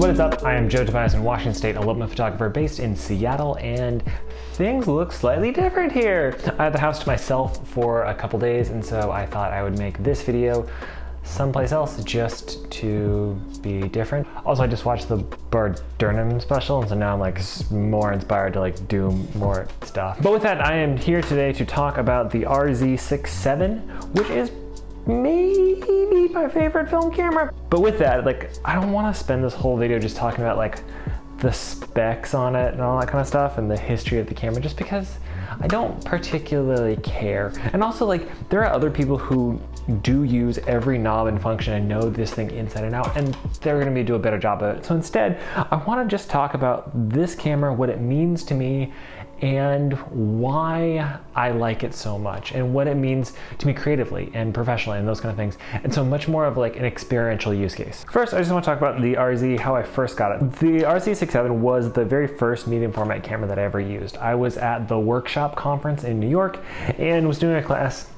What is up? I am Joe Tobias in Washington State, a elopement photographer based in Seattle, and things look slightly different here. I had the house to myself for a couple days, and so I thought I would make this video someplace else just to be different. Also, I just watched the Bard Durham special, and so now I'm like more inspired to like do more stuff. But with that, I am here today to talk about the RZ67, which is maybe my favorite film camera. But with that, like, I don't want to spend this whole video just talking about like the specs on it and all that kind of stuff and the history of the camera, just because I don't particularly care. And also, like, there are other people who do use every knob and function and know this thing inside and out, and they're going to do a better job of it. So instead, I want to just talk about this camera, what it means to me, and why I like it so much, and what it means to me creatively and professionally and those kind of things. And so much more of like an experiential use case. First, I just want to talk about the RZ, how I first got it. The RZ67 was the very first medium format camera that I ever used. I was at the workshop conference in New York and was doing a class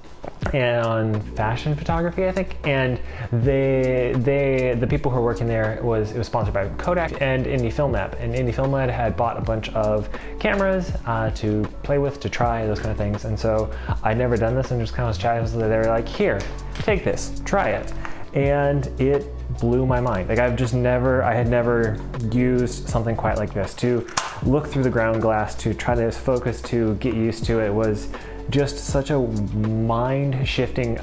on fashion photography, I think, and the people who were working there, it was sponsored by Kodak and Indie Film Lab, and Indie Film Lab had bought a bunch of cameras to play with, to try, those kind of things. And so I'd never done this and just kind of was chatting, so they were like, here, take this, try it. And it blew my mind. Like, I had never used something quite like this. To look through the ground glass, to try to focus, to get used to it, was just such a mind-shifting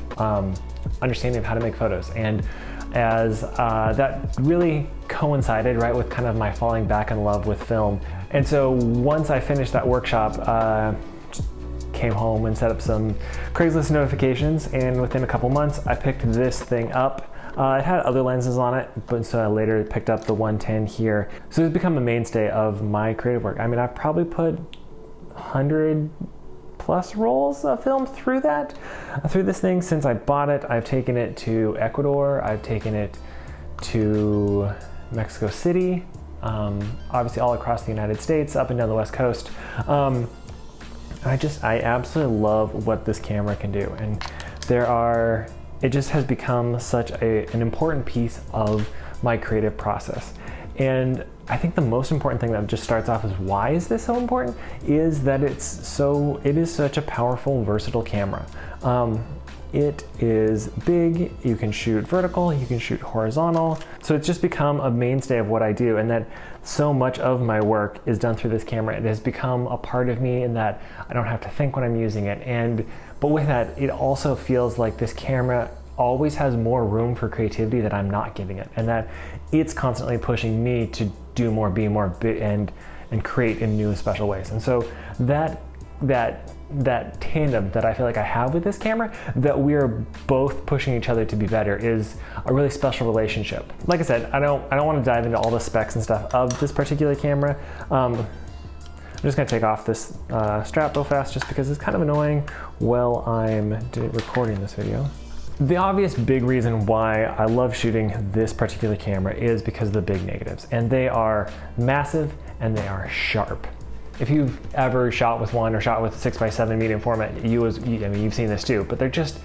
understanding of how to make photos. And as that really coincided right with kind of my falling back in love with film. And so once I finished that workshop, came home and set up some Craigslist notifications, and within a couple months I picked this thing up. It had other lenses on it, but so I later picked up the 110 here. So it's become a mainstay of my creative work. I mean, I've probably put 100 plus rolls of film through this thing since I bought it. I've taken it to Ecuador, I've taken it to Mexico City, obviously all across the United States, up and down the West Coast. I absolutely love what this camera can do, and it just has become such an important piece of my creative process. And I think the most important thing that just starts off as why is this so important is that it is such a powerful, versatile camera. It is big, you can shoot vertical, you can shoot horizontal. So it's just become a mainstay of what I do, and that so much of my work is done through this camera. It has become a part of me in that I don't have to think when I'm using it. But with that, it also feels like this camera always has more room for creativity that I'm not giving it, and that it's constantly pushing me to do more, be more, and create in new and special ways. And so that tandem that I feel like I have with this camera, that we're both pushing each other to be better, is a really special relationship. Like I said, I don't want to dive into all the specs and stuff of this particular camera. I'm just gonna take off this strap real fast just because it's kind of annoying while I'm recording this video. The obvious big reason why I love shooting this particular camera is because of the big negatives, and they are massive and they are sharp. If you've ever shot with one or shot with 6x7 medium format, you've seen this too, but there's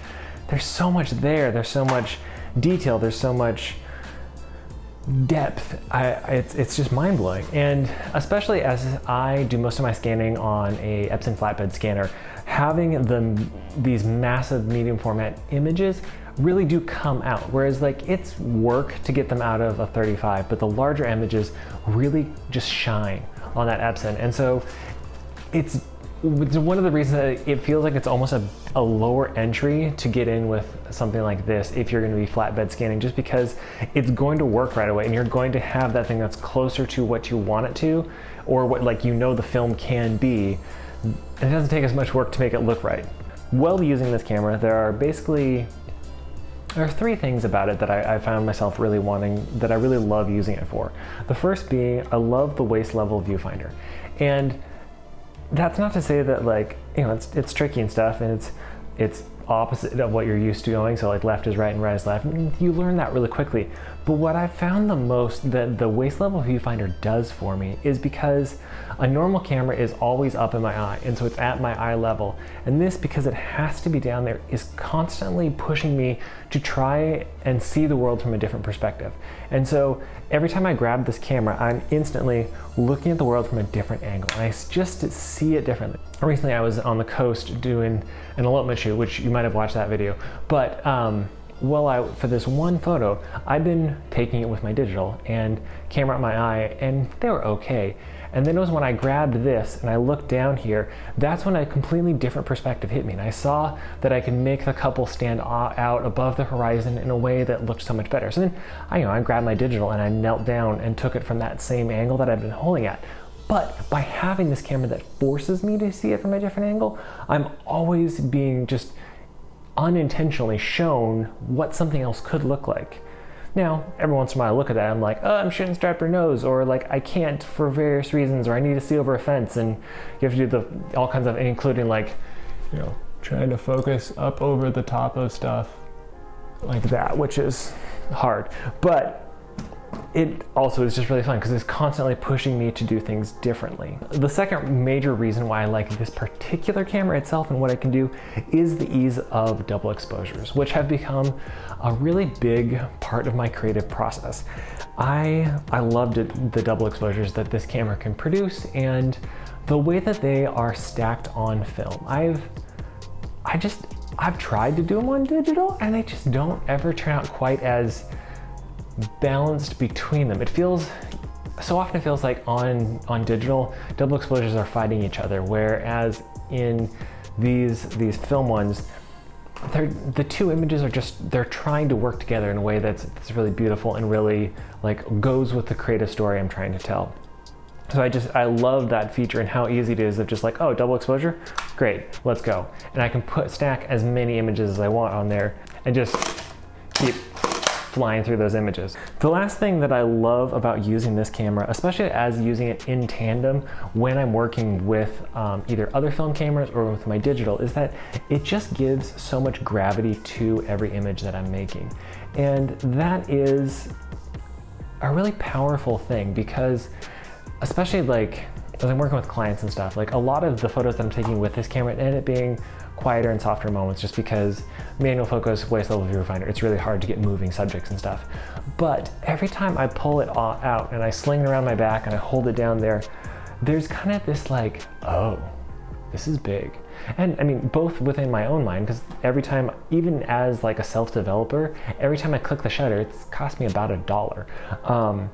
so much there, there's so much detail, there's so much depth. It's just mind-blowing. And especially as I do most of my scanning on a Epson flatbed scanner, having these massive medium format images really do come out, whereas like it's work to get them out of a 35, but the larger images really just shine on that Epson. And so it's one of the reasons that it feels like it's almost a lower entry to get in with something like this if you're going to be flatbed scanning, just because it's going to work right away and you're going to have that thing that's closer to what you want it to, or what the film can be. It doesn't take as much work to make it look right. While using this camera, there are three things about it that I found myself really wanting, that I really love using it for. The first being, I love the waist level viewfinder. And that's not to say that, like, it's tricky and stuff, and it's opposite of what you're used to going, so like left is right and right is left. You learn that really quickly. But what I've found the most that the waist level viewfinder does for me is because a normal camera is always up in my eye, and so it's at my eye level. And this, because it has to be down there, is constantly pushing me to try and see the world from a different perspective. And so every time I grab this camera, I'm instantly looking at the world from a different angle, and I just see it differently. Recently I was on the coast doing an elopement shoot, which you might have watched that video, but for this one photo, I've been taking it with my digital and camera at my eye, and they were okay. And then it was when I grabbed this and I looked down here, that's when a completely different perspective hit me. And I saw that I could make the couple stand out above the horizon in a way that looked so much better. So then I grabbed my digital and I knelt down and took it from that same angle that I've been holding at. But by having this camera that forces me to see it from a different angle, I'm always being just unintentionally shown what something else could look like. Now, every once in a while I look at that, I'm like, oh, I'm shooting strap or nose, or like I can't for various reasons, or I need to see over a fence, and you have to do all kinds of, including like, trying to focus up over the top of stuff like that, which is hard. But it also is just really fun because it's constantly pushing me to do things differently. The second major reason why I like this particular camera itself and what it can do is the ease of double exposures, which have become a really big part of my creative process. I loved the double exposures that this camera can produce, and the way that they are stacked on film. I've tried to do them on digital, and they just don't ever turn out quite as balanced between them. It feels like on digital, double exposures are fighting each other, whereas in these film ones, the two images are they're trying to work together in a way that's really beautiful and really like goes with the creative story I'm trying to tell. So I love that feature and how easy it is of just like, oh, double exposure, great, let's go. And I can stack as many images as I want on there and just keep flying through those images. The last thing that I love about using this camera, especially as using it in tandem when I'm working with either other film cameras or with my digital, is that it just gives so much gravity to every image that I'm making. And that is a really powerful thing, because especially like as I'm working with clients and stuff, like a lot of the photos that I'm taking with this camera end up being quieter and softer moments, just because manual focus, waist level viewfinder, it's really hard to get moving subjects and stuff. But every time I pull it out and I sling it around my back and I hold it down there, there's kind of this like, oh, this is big. And I mean, both within my own mind, because every time, even as like a self-developer, every time I click the shutter, it's cost me about $1.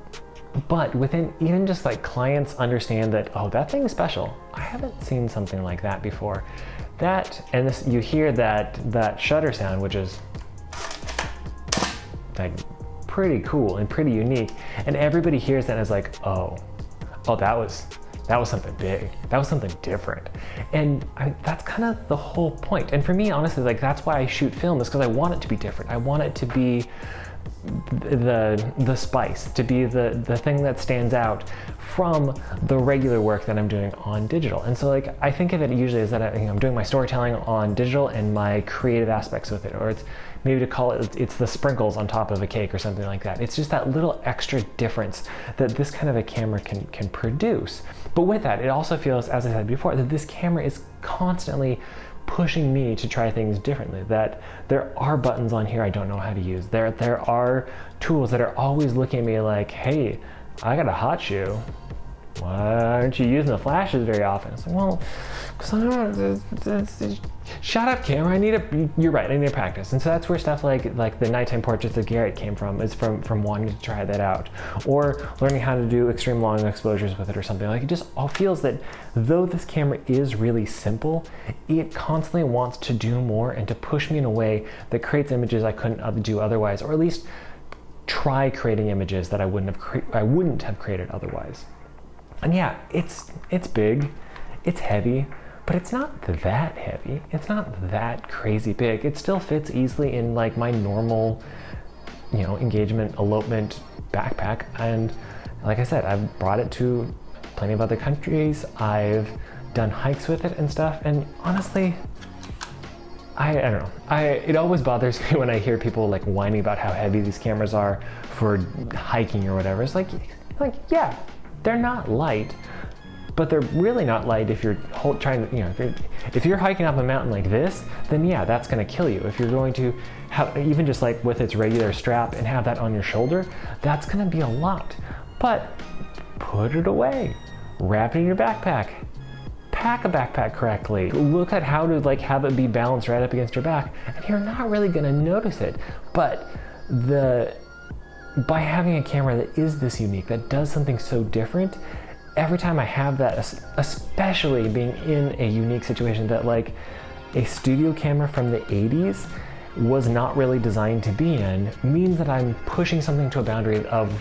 But within even just like clients understand that, oh, that thing is special. I haven't seen something like that before. That, and this, you hear that shutter sound, which is like pretty cool and pretty unique. And everybody hears that and is like, oh, that was something big. That was something different. And that's kind of the whole point. And for me, honestly, like that's why I shoot film, is because I want it to be different. I want it to be the spice, to be the thing that stands out from the regular work that I'm doing on digital. And so like I think of it usually as that I'm doing my storytelling on digital and my creative aspects with it, or it's maybe to call it's the sprinkles on top of a cake or something like that. It's just that little extra difference that this kind of a camera can produce. But with that, it also feels, as I said before, that this camera is constantly pushing me to try things differently, that there are buttons on here I don't know how to use. There are tools that are always looking at me like, hey, I got a hot shoe. Why aren't you using the flashes very often? It's like, well, because I don't, shut up, camera. You're right, I need to practice. And so that's where stuff like the nighttime portraits of Garrett came from, is from wanting to try that out, or learning how to do extreme long exposures with it or something. Like, it just all feels that though this camera is really simple, it constantly wants to do more and to push me in a way that creates images I couldn't do otherwise, or at least try creating images that I wouldn't have created otherwise. And yeah, it's big, it's heavy, but it's not that heavy. It's not that crazy big. It still fits easily in like my normal, engagement, elopement backpack. And like I said, I've brought it to plenty of other countries. I've done hikes with it and stuff. And honestly, I don't know. It always bothers me when I hear people like whining about how heavy these cameras are for hiking or whatever. It's like yeah, they're not light, but they're really not light if you're trying to, you know, if you're hiking up a mountain like this, then yeah, that's gonna kill you. If you're going to have, even just like with its regular strap and have that on your shoulder, that's gonna be a lot. But put it away, wrap it in your backpack, pack a backpack correctly, look at how to like have it be balanced right up against your back, and you're not really gonna notice it. But by having a camera that is this unique, that does something so different, every time I have that, especially being in a unique situation that like a studio camera from the 80s was not really designed to be in, means that I'm pushing something to a boundary of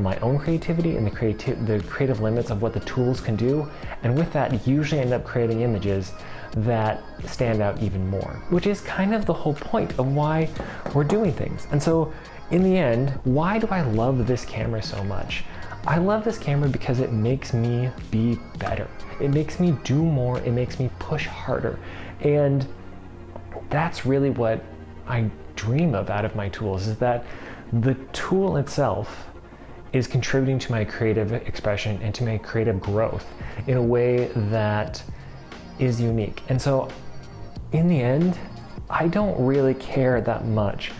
my own creativity and the creative limits of what the tools can do. And with that, usually end up creating images that stand out even more, which is kind of the whole point of why we're doing things. And so in the end, why do I love this camera so much? I love this camera because it makes me be better. It makes me do more. It makes me push harder. And that's really what I dream of out of my tools, is that the tool itself is contributing to my creative expression and to my creative growth in a way that is unique. And so in the end, I don't really care that much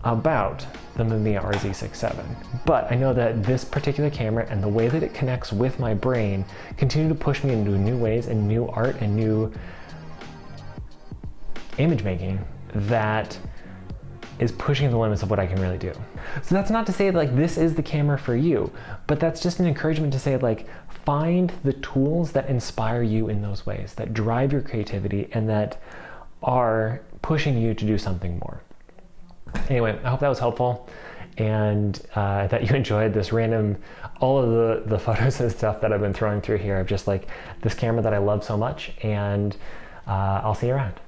about the Mamiya RZ67, but I know that this particular camera and the way that it connects with my brain continue to push me into new ways and new art and new image making that is pushing the limits of what I can really do. So that's not to say like this is the camera for you, but that's just an encouragement to say like find the tools that inspire you in those ways, that drive your creativity and that are pushing you to do something more. Anyway, I hope that was helpful and that you enjoyed this random, all of the photos and stuff that I've been throwing through here of just like this camera that I love so much, and I'll see you around.